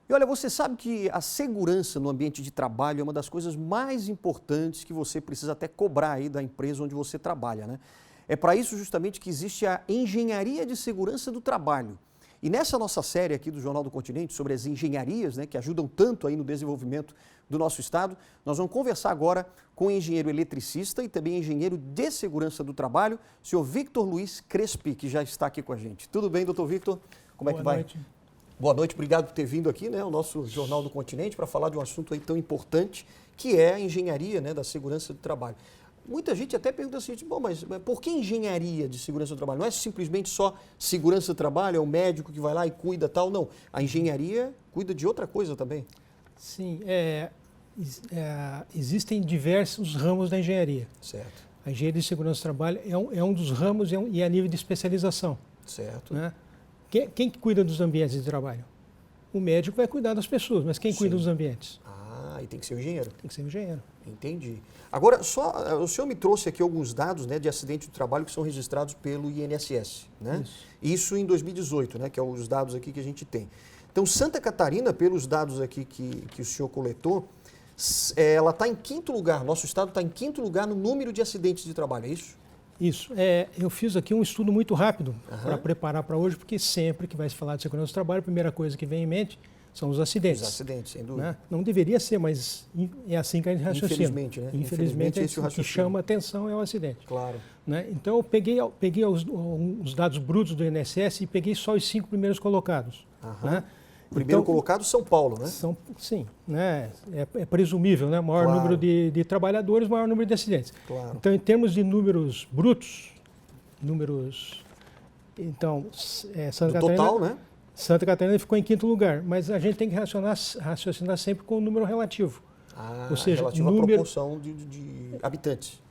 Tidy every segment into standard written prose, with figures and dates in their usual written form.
E olha, você sabe que a segurança no ambiente de trabalho é uma das coisas mais importantes que você precisa até cobrar aí da empresa onde você trabalha, né? É para isso justamente que existe a engenharia de segurança do trabalho. E nessa nossa série aqui do Jornal do Continente sobre as engenharias, né, que ajudam tanto aí no desenvolvimento do nosso estado, nós vamos conversar agora com o engenheiro eletricista e também engenheiro de segurança do trabalho, o senhor Victor Luiz Crespi, que já está aqui com a gente. Tudo bem, doutor Victor? Como é que vai? Boa noite. Boa noite, obrigado por ter vindo aqui, né, ao nosso Jornal do Continente, para falar de um assunto aí tão importante, que é a engenharia, né, da segurança do trabalho. Muita gente até pergunta assim, bom, mas por que engenharia de segurança do trabalho? Não é simplesmente só segurança do trabalho, é o médico que vai lá e cuida tal, não. A engenharia cuida de outra coisa também. Sim, existem diversos ramos da engenharia. Certo. A engenharia de segurança do trabalho é um dos ramos e é a nível de especialização. Certo. Né? Quem que cuida dos ambientes de trabalho? O médico vai cuidar das pessoas, mas quem cuida dos ambientes? Ah, e tem que ser o engenheiro. Tem que ser o engenheiro. Entendi. Agora, o senhor me trouxe aqui alguns dados, né, de acidente de trabalho que são registrados pelo INSS, né? Isso em 2018, né, que é os dados aqui que a gente tem. Então, Santa Catarina, pelos dados aqui que o senhor coletou, ela está em quinto lugar, nosso estado está em quinto lugar no número de acidentes de trabalho, é isso? Isso. Eu fiz aqui um estudo muito rápido para preparar para hoje, porque sempre que vai se falar de segurança do trabalho, a primeira coisa que vem em mente são os acidentes. Os acidentes, sem dúvida. Né? Não deveria ser, mas é assim que a gente raciocina. Infelizmente, né? Infelizmente, esse o que chama atenção é o acidente. Claro. Né? Então, eu peguei os dados brutos do INSS e peguei só os 5 primeiros colocados. Né? Primeiro colocado, São Paulo, né? Sim, né? É presumível, né? Maior número de trabalhadores, maior número de acidentes. Claro. Então, em termos de números brutos, Santa Catarina, total, né? Santa Catarina ficou em quinto lugar, mas a gente tem que raciocinar sempre com o número relativo. Ou seja, relativo à proporção de habitantes.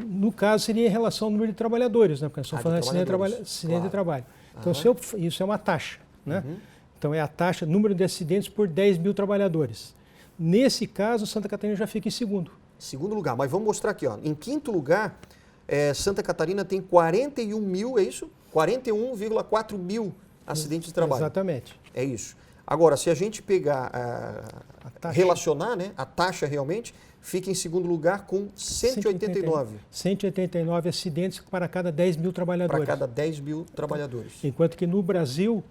No caso, seria em relação ao número de trabalhadores, né? Porque nós estamos falando de acidente de trabalho. Então, isso é uma taxa, né? Então, é a taxa, número de acidentes por 10 mil trabalhadores. Nesse caso, Santa Catarina já fica em segundo. Segundo lugar, mas vamos mostrar aqui, ó. Em quinto lugar, Santa Catarina tem 41 mil, é isso? 41,4 mil acidentes de trabalho. Exatamente. É isso. Agora, se a gente pegar, relacionar, né, a taxa realmente, fica em segundo lugar com 189. 189 acidentes para cada 10 mil trabalhadores. Para cada 10 mil trabalhadores. Enquanto que no Brasil,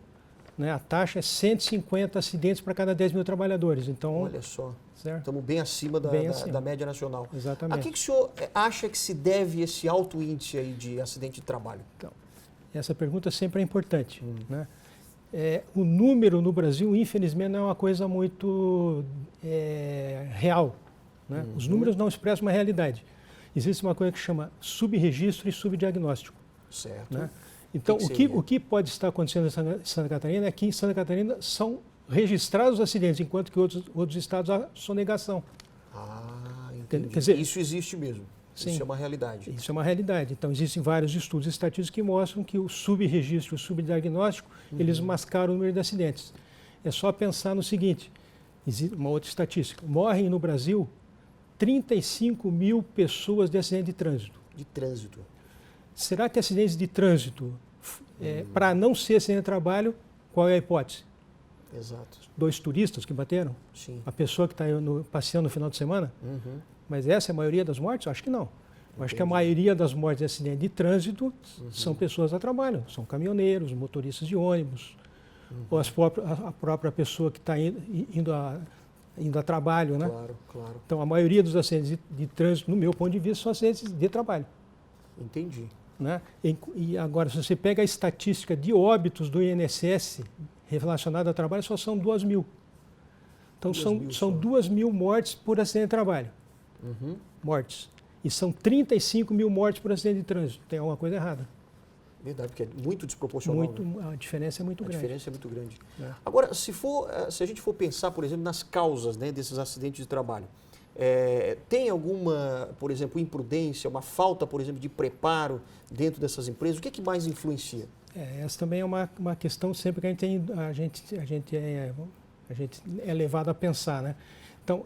né, a taxa é 150 acidentes para cada 10 mil trabalhados. Então, olha só, certo? Estamos bem acima da média nacional. Exatamente. A que o senhor acha que se deve esse alto índice aí de acidente de trabalho? Então, essa pergunta sempre é importante. Né? O número no Brasil, infelizmente, não é uma coisa muito real. Né? Os números não expressam uma realidade. Existe uma coisa que chama subregistro e subdiagnóstico. Certo. Né? Então, o que pode estar acontecendo em Santa Catarina é que em Santa Catarina são registrados os acidentes, enquanto que outros estados há sonegação. Ah, entendi. Quer dizer, isso existe mesmo. Sim, isso é uma realidade. Isso é uma realidade. Então, existem vários estudos estatísticos que mostram que o subregistro e o subdiagnóstico, eles mascaram o número de acidentes. É só pensar no seguinte, existe uma outra estatística. Morrem no Brasil 35 mil pessoas de acidente de trânsito. De trânsito. Será que acidentes de trânsito, para não ser acidente de trabalho, qual é a hipótese? Exato. 2 turistas que bateram? Sim. A pessoa que está passeando no final de semana? Mas essa é a maioria das mortes? Eu acho que não. Eu acho que a maioria das mortes de acidente de trânsito são pessoas a trabalho, são caminhoneiros, motoristas de ônibus, ou a própria pessoa que está indo a trabalho, né? Claro, claro. Então, a maioria dos acidentes de trânsito, no meu ponto de vista, são acidentes de trabalho. Entendi. Né? E agora, se você pega a estatística de óbitos do INSS relacionado ao trabalho, só são 2 mil. Então, são 2 mil mortes por acidente de trabalho. Mortes. E são 35 mil mortes por acidente de trânsito. Tem alguma coisa errada. Verdade, porque é muito desproporcional. Né? A diferença é muito grande. A diferença é muito grande. Agora, se a gente for pensar, por exemplo, nas causas, né, desses acidentes de trabalho, tem alguma, por exemplo, imprudência, uma falta, por exemplo, de preparo dentro dessas empresas? O que é que mais influencia? Essa também é uma questão sempre que a gente é levado a pensar, né? Então,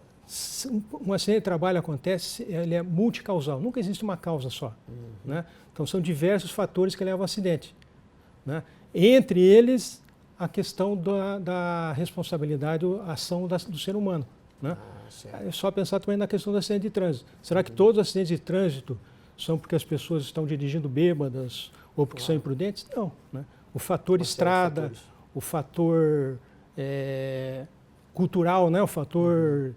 um acidente de trabalho acontece, ele é multicausal, nunca existe uma causa só. Né? Então, são diversos fatores que levam ao acidente. Né? Entre eles, a questão da responsabilidade, a ação do ser humano, né? É só pensar também na questão do acidente de trânsito. Será que todos os acidentes de trânsito são porque as pessoas estão dirigindo bêbadas ou porque são imprudentes? Não, né? O fator estrada, o fator cultural, né? O fator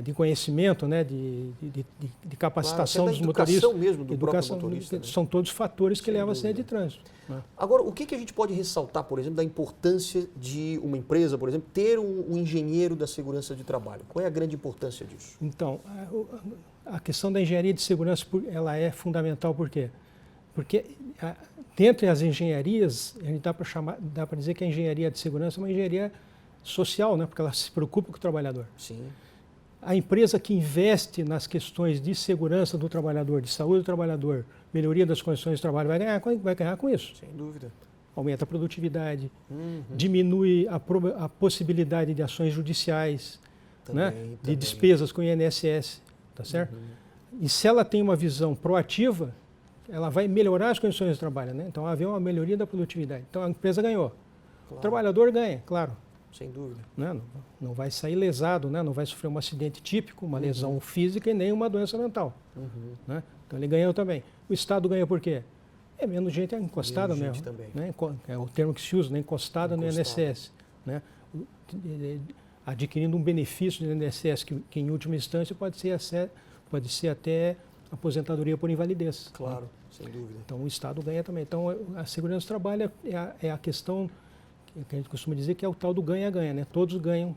de conhecimento, né? de capacitação dos motoristas. Mesmo do próprio motorista, né? São todos fatores que levam a acidente de trânsito. Né? Agora, o que a gente pode ressaltar, por exemplo, da importância de uma empresa, por exemplo, ter um engenheiro da segurança de trabalho? Qual é a grande importância disso? Então, a questão da engenharia de segurança ela é fundamental, por quê? Porque dentro das engenharias, a gente dá para dizer que a engenharia de segurança é uma engenharia social, né? Porque ela se preocupa com o trabalhador. Sim. A empresa que investe nas questões de segurança do trabalhador, de saúde do trabalhador, melhoria das condições de trabalho, vai ganhar com isso. Sem dúvida. Aumenta a produtividade, diminui a possibilidade de ações judiciais, também, de despesas com o INSS, tá certo? E se ela tem uma visão proativa, ela vai melhorar as condições de trabalho, né? Então, haver uma melhoria da produtividade. Então, a empresa ganhou. Claro. O trabalhador ganha, claro. Sem dúvida. Né? Não vai sair lesado, né? Não vai sofrer um acidente típico, uma lesão física e nem uma doença mental. Né? Então, ele ganhou também. O Estado ganha por quê? É menos gente encostada mesmo. Gente também. Né? É o termo que se usa, né? Encostada no INSS. Né? Adquirindo um benefício do INSS que em última instância pode ser até aposentadoria por invalidez. Claro, né? sem dúvida. Então, o Estado ganha também. Então, a segurança do trabalho é a questão que a gente costuma dizer que é o tal do ganha-ganha, né? Todos ganham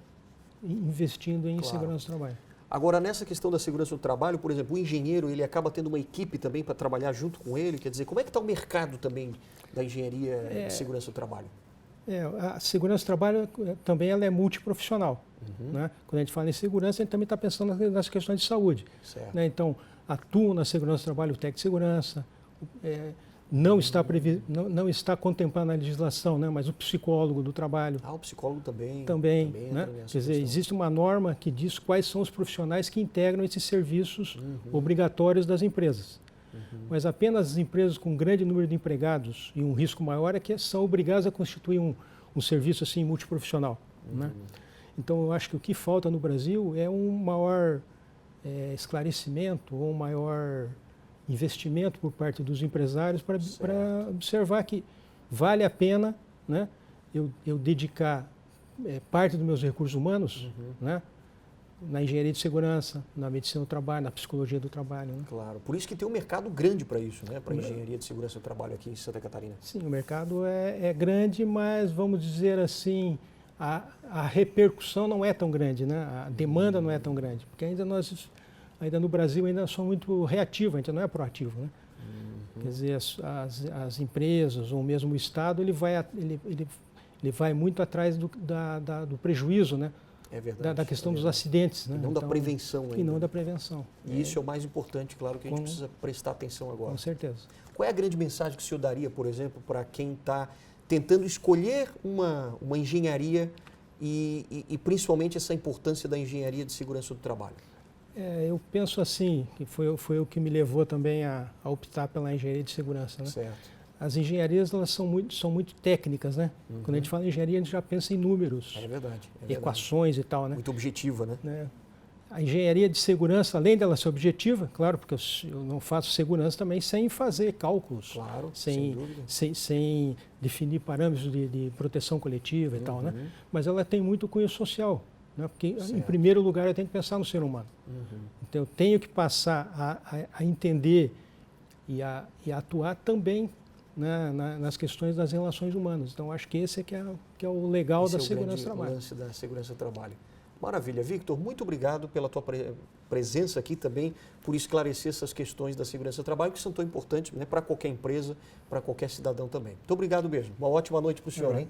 investindo em segurança do trabalho. Agora, nessa questão da segurança do trabalho, por exemplo, o engenheiro, ele acaba tendo uma equipe também para trabalhar junto com ele? Quer dizer, como é que está o mercado também da engenharia de segurança do trabalho? A segurança do trabalho também ela é multiprofissional. Né? Quando a gente fala em segurança, a gente também está pensando nas questões de saúde. Né? Então, atua na segurança do trabalho o técnico de segurança, não está contemplado na legislação, né? Mas o psicólogo do trabalho. O psicólogo também. Também, né? Quer dizer, existe uma norma que diz quais são os profissionais que integram esses serviços obrigatórios das empresas. Mas apenas as empresas com grande número de empregados e um risco maior é que são obrigadas a constituir um serviço assim multiprofissional. Né? Então, eu acho que o que falta no Brasil é um maior esclarecimento ou um maior investimento por parte dos empresários para observar que vale a pena, né, eu dedicar parte dos meus recursos humanos, né, na engenharia de segurança, na medicina do trabalho, na psicologia do trabalho. Né? Claro, por isso que tem um mercado grande para isso, né, para a engenharia de segurança do trabalho aqui em Santa Catarina. Sim, o mercado é grande, mas vamos dizer assim, a repercussão não é tão grande, né? A demanda não é tão grande, porque ainda no Brasil ainda somos muito reativos, a gente não é proativo, né? Quer dizer, as empresas ou mesmo o Estado, ele vai muito atrás do prejuízo, né? É verdade. Da questão dos acidentes. Né? E não da prevenção ainda. E não da prevenção. E isso é o mais importante, claro, que a gente precisa prestar atenção agora. Com certeza. Qual é a grande mensagem que o senhor daria, por exemplo, para quem está tentando escolher uma engenharia e principalmente essa importância da engenharia de segurança do trabalho? Eu penso assim, que foi o que me levou também a optar pela engenharia de segurança. Né? Certo. As engenharias elas são muito técnicas, né? Quando a gente fala em engenharia, a gente já pensa em números, é verdade. Equações e tal, né? Muito objetiva, né? A engenharia de segurança, além dela ser objetiva, claro, porque eu não faço segurança também sem fazer cálculos, claro, sem definir parâmetros de proteção coletiva e tal, né? Mas ela tem muito cunho social. Né? Porque, em primeiro lugar, eu tenho que pensar no ser humano. Então, eu tenho que passar a entender e a atuar também, né, nas questões das relações humanas. Então, acho que esse que é o legal da segurança do trabalho. Lance da segurança do trabalho. Maravilha. Victor, muito obrigado pela tua presença aqui também, por esclarecer essas questões da segurança do trabalho, que são tão importantes, né, para qualquer empresa, para qualquer cidadão também. Muito obrigado mesmo. Uma ótima noite para o senhor, hein?